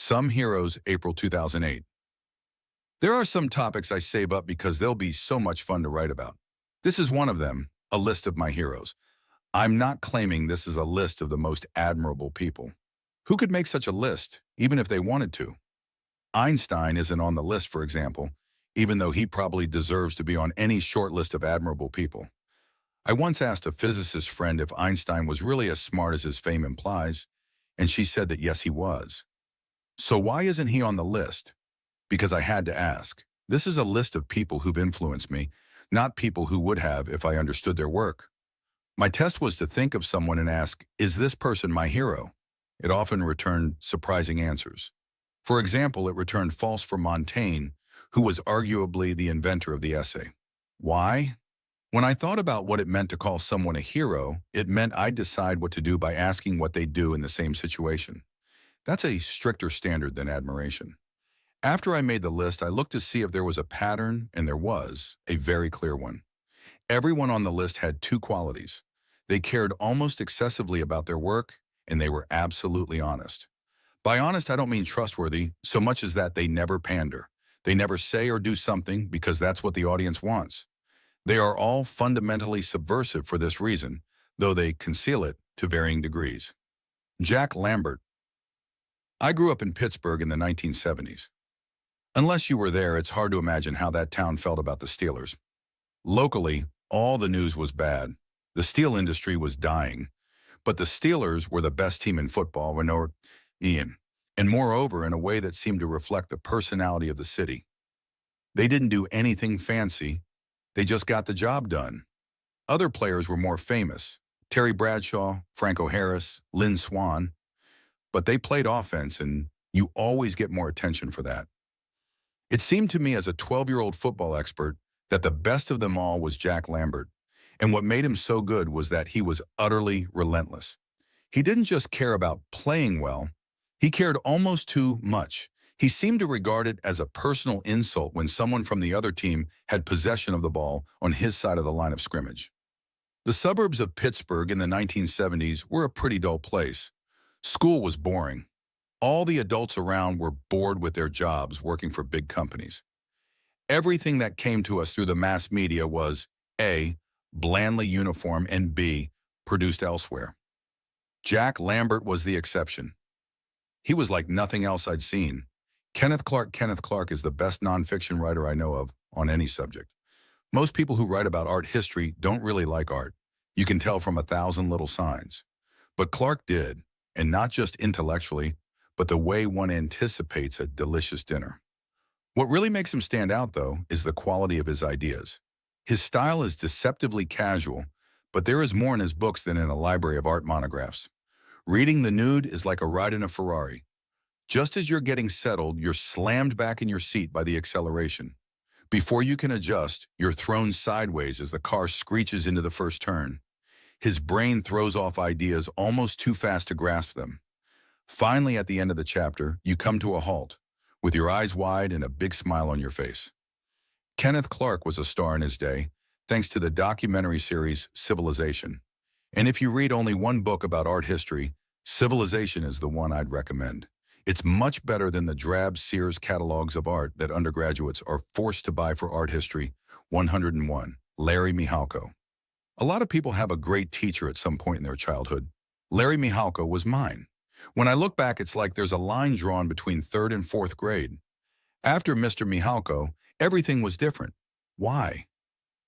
Some Heroes, April 2008. There are some topics I save up because they'll be so much fun to write about. This is one of them, a list of my heroes. I'm not claiming this is a list of the most admirable people. Who could make such a list, even if they wanted to? Einstein isn't on the list, for example, even though he probably deserves to be on any short list of admirable people. I once asked a physicist friend if Einstein was really as smart as his fame implies, and she said that yes, he was. So why isn't he on the list? Because I had to ask. This is a list of people who've influenced me, not people who would have if I understood their work. My test was to think of someone and ask, is this person my hero? It often returned surprising answers. For example, it returned false for Montaigne, who was arguably the inventor of the essay. Why? When I thought about what it meant to call someone a hero, it meant I'd decide what to do by asking what they'd do in the same situation. That's a stricter standard than admiration. After I made the list, I looked to see if there was a pattern, and there was, a very clear one. Everyone on the list had two qualities. They cared almost excessively about their work, and they were absolutely honest. By honest, I don't mean trustworthy, so much as that they never pander. They never say or do something because that's what the audience wants. They are all fundamentally subversive for this reason, though they conceal it to varying degrees. Jack Lambert. I grew up in Pittsburgh in the 1970s. Unless you were there, it's hard to imagine how that town felt about the Steelers. Locally, all the news was bad. The steel industry was dying. But the Steelers were the best team in football when Ian, and moreover in a way that seemed to reflect the personality of the city. They didn't do anything fancy. They just got the job done. Other players were more famous. Terry Bradshaw, Franco Harris, Lynn Swann. But they played offense, and you always get more attention for that. It seemed to me as a 12-year-old football expert that the best of them all was Jack Lambert, and what made him so good was that he was utterly relentless. He didn't just care about playing well, he cared almost too much. He seemed to regard it as a personal insult when someone from the other team had possession of the ball on his side of the line of scrimmage. The suburbs of Pittsburgh in the 1970s were a pretty dull place. School was boring. All the adults around were bored with their jobs working for big companies. Everything that came to us through the mass media was A, blandly uniform, and B, produced elsewhere. Jack Lambert was the exception. He was like nothing else I'd seen. Kenneth Clark is the best nonfiction writer I know of on any subject. Most people who write about art history don't really like art. You can tell from 1,000 little signs. But Clark did, and not just intellectually, but the way one anticipates a delicious dinner. What really makes him stand out, though, is the quality of his ideas. His style is deceptively casual, but there is more in his books than in a library of art monographs. Reading The Nude is like a ride in a Ferrari. Just as you're getting settled, you're slammed back in your seat by the acceleration. Before you can adjust, you're thrown sideways as the car screeches into the first turn. His brain throws off ideas almost too fast to grasp them. Finally, at the end of the chapter, you come to a halt, with your eyes wide and a big smile on your face. Kenneth Clark was a star in his day, thanks to the documentary series Civilization. And if you read only one book about art history, Civilization is the one I'd recommend. It's much better than the drab Sears catalogs of art that undergraduates are forced to buy for art history. 101, Larry Mihalko. A lot of people have a great teacher at some point in their childhood. Larry Mihalko was mine. When I look back, it's like there's a line drawn between 3rd and 4th grade. After Mr. Mihalko, everything was different. Why?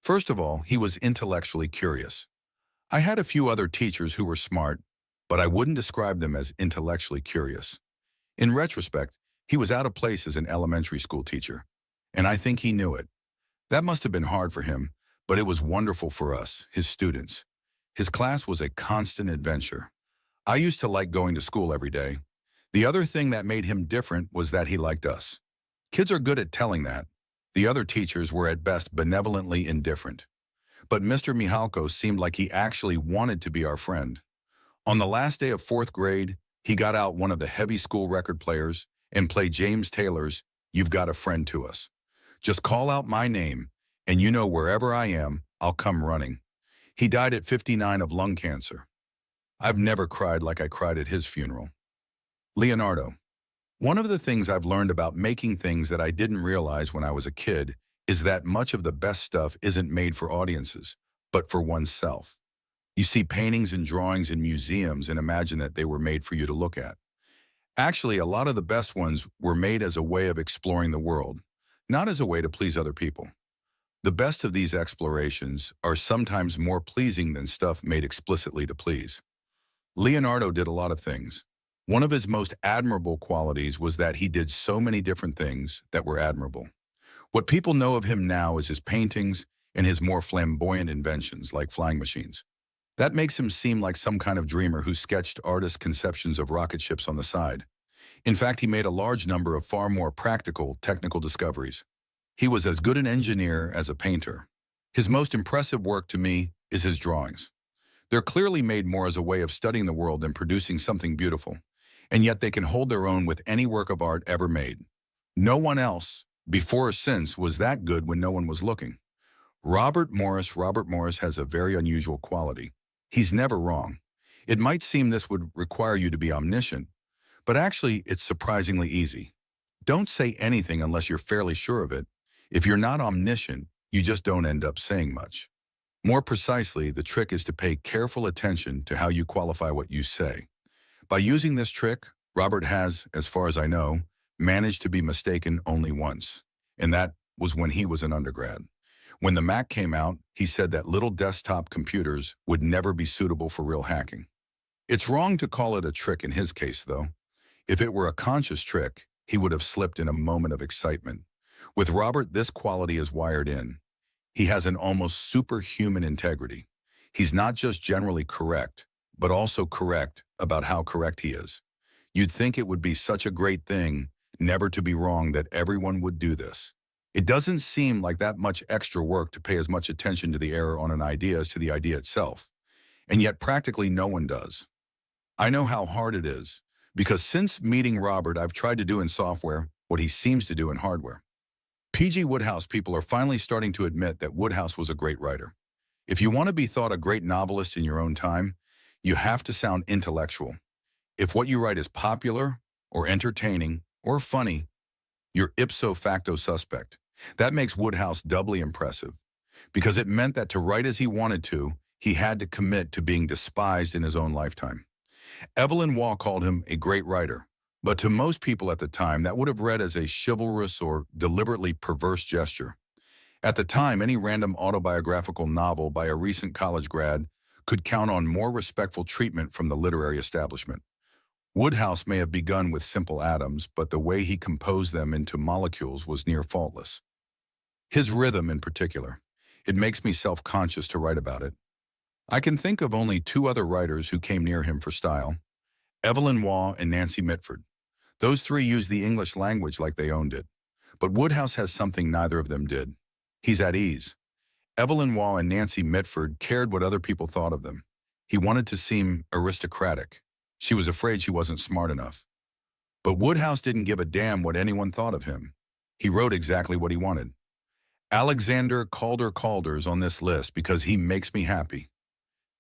First of all, he was intellectually curious. I had a few other teachers who were smart, but I wouldn't describe them as intellectually curious. In retrospect, he was out of place as an elementary school teacher, and I think he knew it. That must have been hard for him, but it was wonderful for us, his students. His class was a constant adventure. I used to like going to school every day. The other thing that made him different was that he liked us. Kids are good at telling that. The other teachers were at best benevolently indifferent. But Mr. Mihalko seemed like he actually wanted to be our friend. On the last day of 4th grade, he got out one of the heavy school record players and played James Taylor's "You've Got a Friend to Us." Just call out my name, and you know wherever I am, I'll come running. He died at 59 of lung cancer. I've never cried like I cried at his funeral. Leonardo. One of the things I've learned about making things that I didn't realize when I was a kid is that much of the best stuff isn't made for audiences, but for oneself. You see paintings and drawings in museums and imagine that they were made for you to look at. Actually, a lot of the best ones were made as a way of exploring the world, not as a way to please other people. The best of these explorations are sometimes more pleasing than stuff made explicitly to please. Leonardo did a lot of things. One of his most admirable qualities was that he did so many different things that were admirable. What people know of him now is his paintings and his more flamboyant inventions like flying machines. That makes him seem like some kind of dreamer who sketched artist conceptions of rocket ships on the side. In fact, he made a large number of far more practical, technical discoveries. He was as good an engineer as a painter. His most impressive work to me is his drawings. They're clearly made more as a way of studying the world than producing something beautiful, and yet they can hold their own with any work of art ever made. No one else, before or since, was that good when no one was looking. Robert Morris has a very unusual quality. He's never wrong. It might seem this would require you to be omniscient, but actually it's surprisingly easy. Don't say anything unless you're fairly sure of it. If you're not omniscient, you just don't end up saying much. More precisely, the trick is to pay careful attention to how you qualify what you say. By using this trick, Robert has, as far as I know, managed to be mistaken only once, and that was when he was an undergrad. When the Mac came out, he said that little desktop computers would never be suitable for real hacking. It's wrong to call it a trick in his case, though. If it were a conscious trick, he would have slipped in a moment of excitement. With Robert, this quality is wired in. He has an almost superhuman integrity. He's not just generally correct, but also correct about how correct he is. You'd think it would be such a great thing never to be wrong that everyone would do this. It doesn't seem like that much extra work to pay as much attention to the error on an idea as to the idea itself, and yet practically no one does. I know how hard it is, because since meeting Robert, I've tried to do in software what he seems to do in hardware. P.G. Wodehouse people are finally starting to admit that Wodehouse was a great writer. If you want to be thought a great novelist in your own time, you have to sound intellectual. If what you write is popular, or entertaining, or funny, you're ipso facto suspect. That makes Wodehouse doubly impressive, because it meant that to write as he wanted to, he had to commit to being despised in his own lifetime. Evelyn Waugh called him a great writer, but to most people at the time, that would have read as a chivalrous or deliberately perverse gesture. At the time, any random autobiographical novel by a recent college grad could count on more respectful treatment from the literary establishment. Wodehouse may have begun with simple atoms, but the way he composed them into molecules was near faultless. His rhythm in particular, it makes me self-conscious to write about it. I can think of only two other writers who came near him for style: Evelyn Waugh and Nancy Mitford. Those three used the English language like they owned it. But Wodehouse has something neither of them did. He's at ease. Evelyn Waugh and Nancy Mitford cared what other people thought of them. He wanted to seem aristocratic. She was afraid she wasn't smart enough. But Wodehouse didn't give a damn what anyone thought of him. He wrote exactly what he wanted. Alexander Calder's on this list because he makes me happy.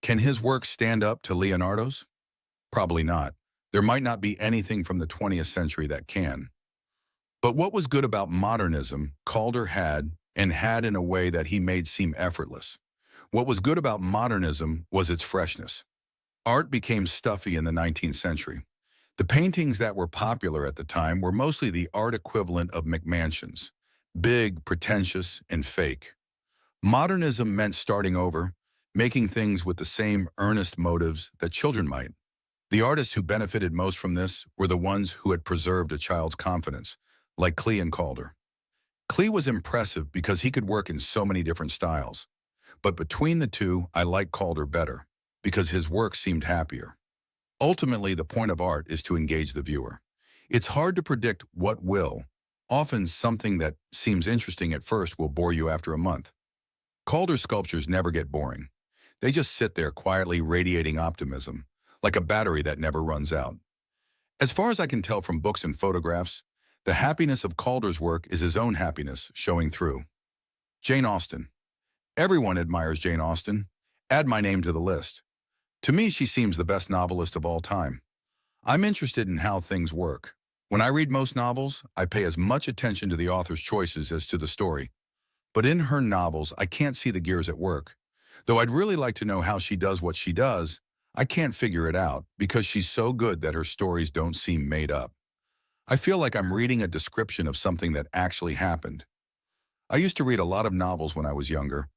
Can his work stand up to Leonardo's? Probably not. There might not be anything from the 20th century that can. But what was good about modernism, Calder had, and had in a way that he made seem effortless. What was good about modernism was its freshness. Art became stuffy in the 19th century. The paintings that were popular at the time were mostly the art equivalent of McMansions, big, pretentious, and fake. Modernism meant starting over, making things with the same earnest motives that children might. The artists who benefited most from this were the ones who had preserved a child's confidence, like Klee and Calder. Klee was impressive because he could work in so many different styles. But between the two, I like Calder better, because his work seemed happier. Ultimately, the point of art is to engage the viewer. It's hard to predict what will. Often something that seems interesting at first will bore you after a month. Calder's sculptures never get boring. They just sit there quietly radiating optimism, like a battery that never runs out. As far as I can tell from books and photographs, the happiness of Calder's work is his own happiness showing through. Jane Austen. Everyone admires Jane Austen. Add my name to the list. To me, she seems the best novelist of all time. I'm interested in how things work. When I read most novels, I pay as much attention to the author's choices as to the story. But in her novels, I can't see the gears at work. Though I'd really like to know how she does what she does, I can't figure it out because she's so good that her stories don't seem made up. I feel like I'm reading a description of something that actually happened. I used to read a lot of novels when I was younger.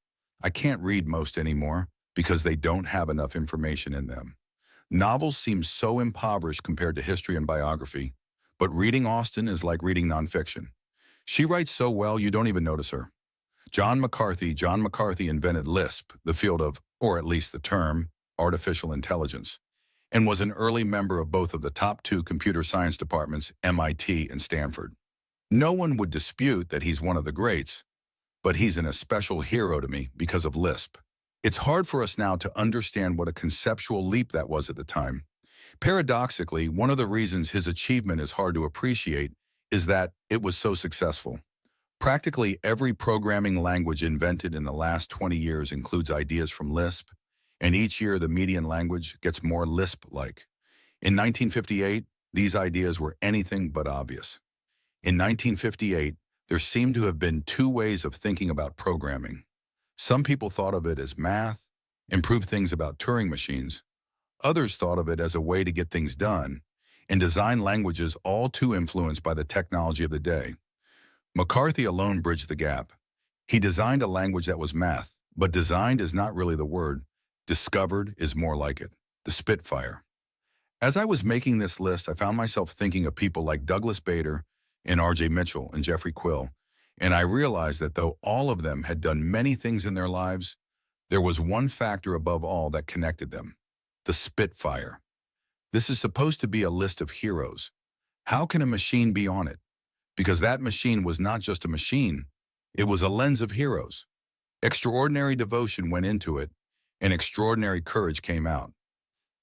I can't read most anymore because they don't have enough information in them. Novels seem so impoverished compared to history and biography, but reading Austen is like reading nonfiction. She writes so well you don't even notice her. John McCarthy invented Lisp, the field of, or at least the term, artificial intelligence, and was an early member of both of the top two computer science departments, MIT and Stanford. No one would dispute that he's one of the greats, but he's an especial hero to me because of Lisp. It's hard for us now to understand what a conceptual leap that was at the time. Paradoxically, one of the reasons his achievement is hard to appreciate is that it was so successful. Practically every programming language invented in the last 20 years includes ideas from Lisp, and each year the median language gets more Lisp-like. In 1958, these ideas were anything but obvious. In 1958, there seemed to have been two ways of thinking about programming. Some people thought of it as math, improve things about Turing machines. Others thought of it as a way to get things done, and design languages all too influenced by the technology of the day. McCarthy alone bridged the gap. He designed a language that was math, but designed is not really the word. Discovered is more like it. The Spitfire. As I was making this list, I found myself thinking of people like Douglas Bader and R.J. Mitchell and Jeffrey Quill, and I realized that though all of them had done many things in their lives, there was one factor above all that connected them: the Spitfire. This is supposed to be a list of heroes. How can a machine be on it? Because that machine was not just a machine, it was a lens of heroes. Extraordinary devotion went into it, and extraordinary courage came out.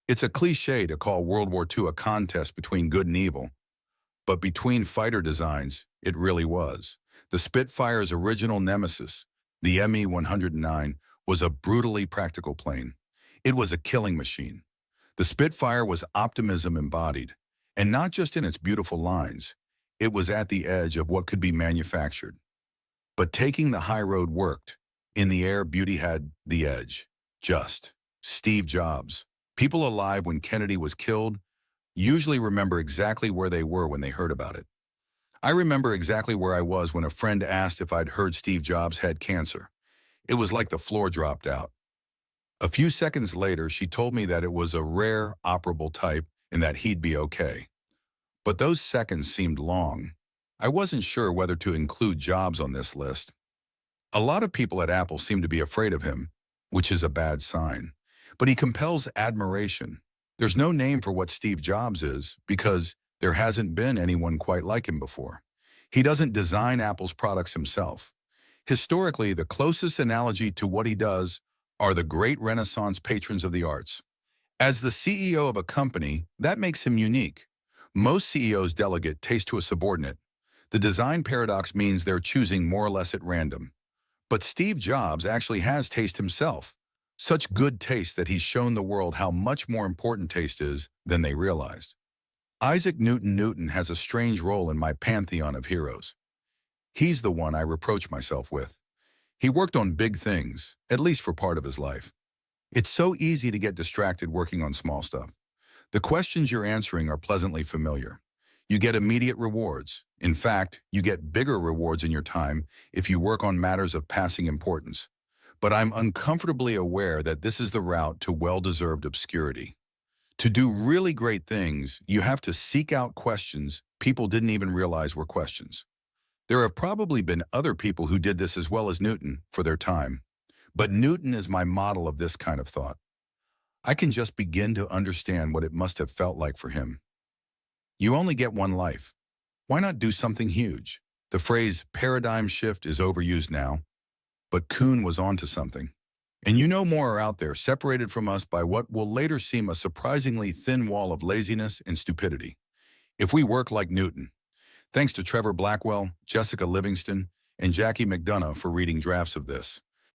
It's a cliche to call World War II a contest between good and evil, but between fighter designs, it really was. The Spitfire's original nemesis, the Me-109, was a brutally practical plane. It was a killing machine. The Spitfire was optimism embodied, and not just in its beautiful lines. It was at the edge of what could be manufactured. But taking the high road worked. In the air, beauty had the edge. Just. Steve Jobs. People alive when Kennedy was killed usually remember exactly where they were when they heard about it. I remember exactly where I was when a friend asked if I'd heard Steve Jobs had cancer. It was like the floor dropped out. A few seconds later, she told me that it was a rare, operable type and that he'd be okay. But those seconds seemed long. I wasn't sure whether to include Jobs on this list. A lot of people at Apple seem to be afraid of him, which is a bad sign. But he compels admiration. There's no name for what Steve Jobs is because there hasn't been anyone quite like him before. He doesn't design Apple's products himself. Historically, the closest analogy to what he does are the great Renaissance patrons of the arts. As the CEO of a company, that makes him unique. Most CEOs delegate taste to a subordinate. The design paradox means they're choosing more or less at random. But Steve Jobs actually has taste himself. Such good taste that he's shown the world how much more important taste is than they realized. Isaac Newton has a strange role in my pantheon of heroes. He's the one I reproach myself with. He worked on big things, at least for part of his life. It's so easy to get distracted working on small stuff. The questions you're answering are pleasantly familiar. You get immediate rewards. In fact, you get bigger rewards in your time if you work on matters of passing importance. But I'm uncomfortably aware that this is the route to well-deserved obscurity. To do really great things, you have to seek out questions people didn't even realize were questions. There have probably been other people who did this as well as Newton for their time. But Newton is my model of this kind of thought. I can just begin to understand what it must have felt like for him. You only get one life. Why not do something huge? The phrase paradigm shift is overused now, but Kuhn was onto something. And you know more are out there, separated from us by what will later seem a surprisingly thin wall of laziness and stupidity. If we work like Newton. Thanks to Trevor Blackwell, Jessica Livingston, and Jackie McDonough for reading drafts of this.